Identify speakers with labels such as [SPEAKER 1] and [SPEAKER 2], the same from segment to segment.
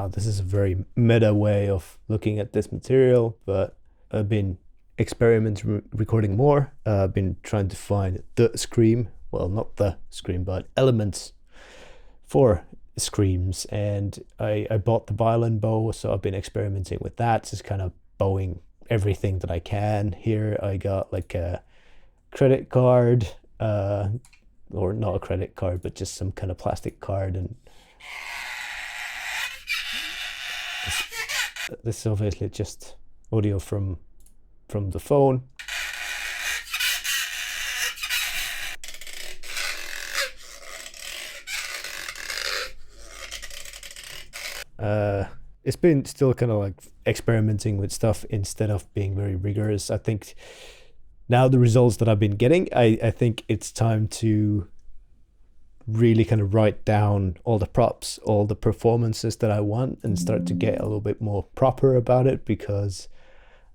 [SPEAKER 1] wow, this is a very meta way of looking at this material, but I've been experimenting recording more. I've been trying to find the scream, well, not the scream, but elements for screams. And I bought the violin bow, so I've been experimenting with that, just kind of bowing everything that I can. Here I got like a credit card, or not a credit card, but just some kind of plastic card, and this is obviously just audio from the phone. It's been still kind of like experimenting with stuff instead of being very rigorous. I think now the results that I've been getting, I think it's time to really kind of write down all the props, all the performances that I want, and start to get a little bit more proper about it, because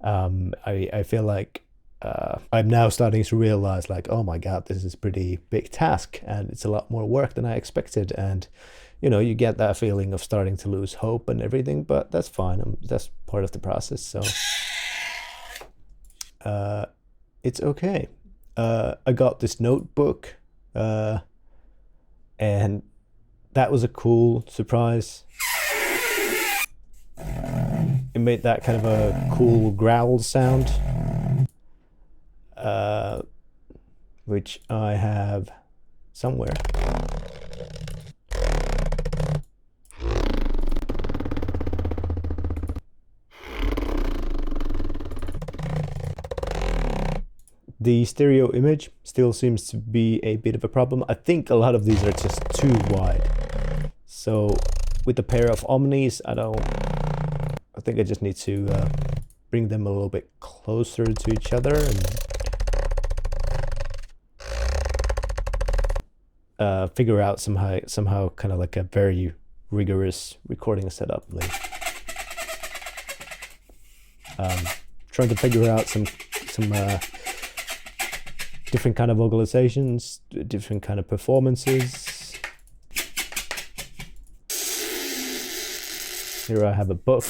[SPEAKER 1] I feel like I'm now starting to realize, like, oh my God, this is a pretty big task and it's a lot more work than I expected. And you know, you get that feeling of starting to lose hope and everything, but that's fine. That's part of the process. So it's okay. I got this notebook, and that was a cool surprise. It made that kind of a cool growl sound, which I have somewhere. The stereo image still seems to be a bit of a problem. I think a lot of these are just too wide. So with a pair of Omnis, I think I just need to bring them a little bit closer to each other and figure out somehow kind of like a very rigorous recording setup. Like, trying to figure out some different kind of vocalizations, different kind of performances. Here I have a book.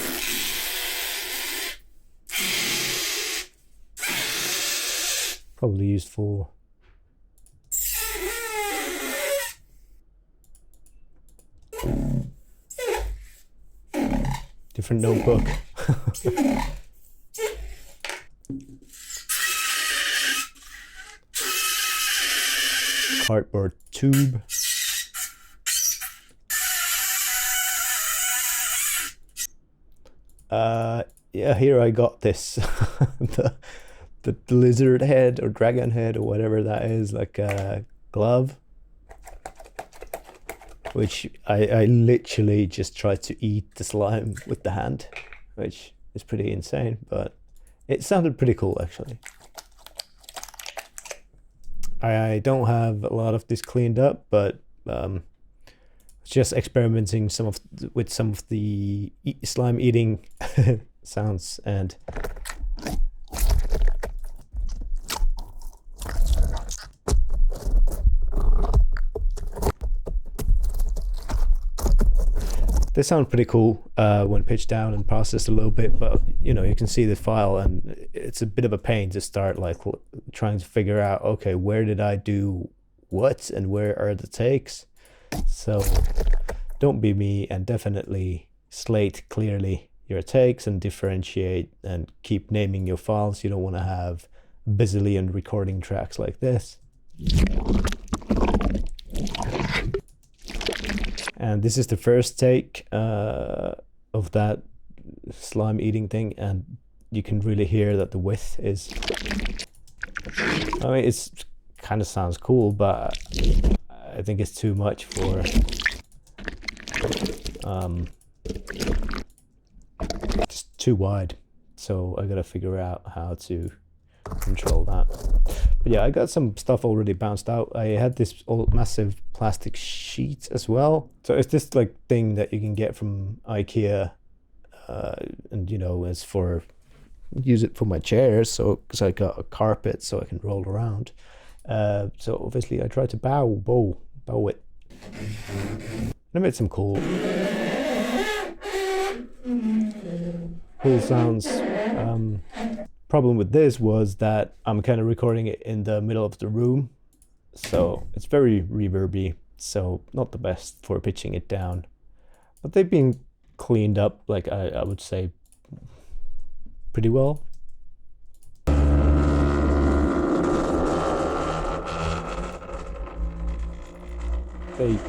[SPEAKER 1] Probably used for different notebook. Cardboard tube. Yeah, here I got this the lizard head or dragon head or whatever that is, like a glove, which I literally just tried to eat the slime with the hand, which is pretty insane, but it sounded pretty cool actually. I don't have a lot of this cleaned up, but just experimenting with some of the slime eating sounds, and they sound pretty cool when pitched down and processed a little bit, but you know, you can see the file and it's a bit of a pain to start like trying to figure out, okay, where did I do what and where are the takes? So don't be me, and definitely slate clearly your takes and differentiate and keep naming your files. You don't want to have a bazillion recording tracks like this. And this is the first take of that slime eating thing, and you can really hear that the width is, I mean, it's kind of sounds cool, but I think it's too much for just too wide. So I gotta figure out how to control that. But yeah, I got some stuff already bounced out. I had this old massive plastic sheet as well. So it's this like thing that you can get from IKEA, and you know, it's for use it for my chairs. So because I got a carpet, so I can roll around. So obviously I tried to bow it. I made some cool cool sounds. Problem with this was that I'm kind of recording it in the middle of the room, so it's very reverby, so not the best for pitching it down. But they've been cleaned up, like I would say, pretty well. They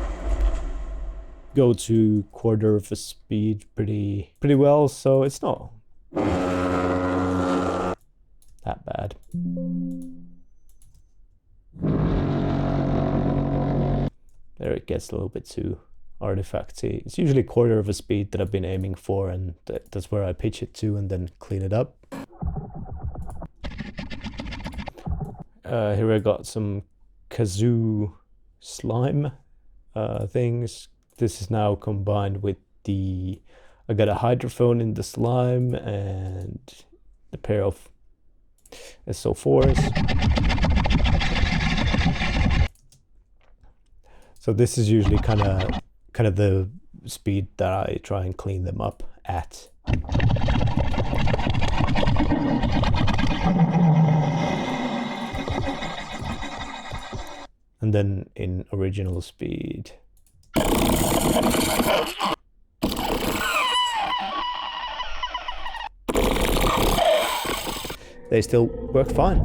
[SPEAKER 1] go to quarter of a speed pretty well, so it's not that bad. There it gets a little bit too artifacty. It's usually quarter of a speed that I've been aiming for, and that's where I pitch it to and then clean it up. Here I got some Kazoo slime things. This is now combined with I got a hydrophone in the slime and a pair of SO4s. So this is usually kind of the speed that I try and clean them up at. And then in original speed. They still work fine.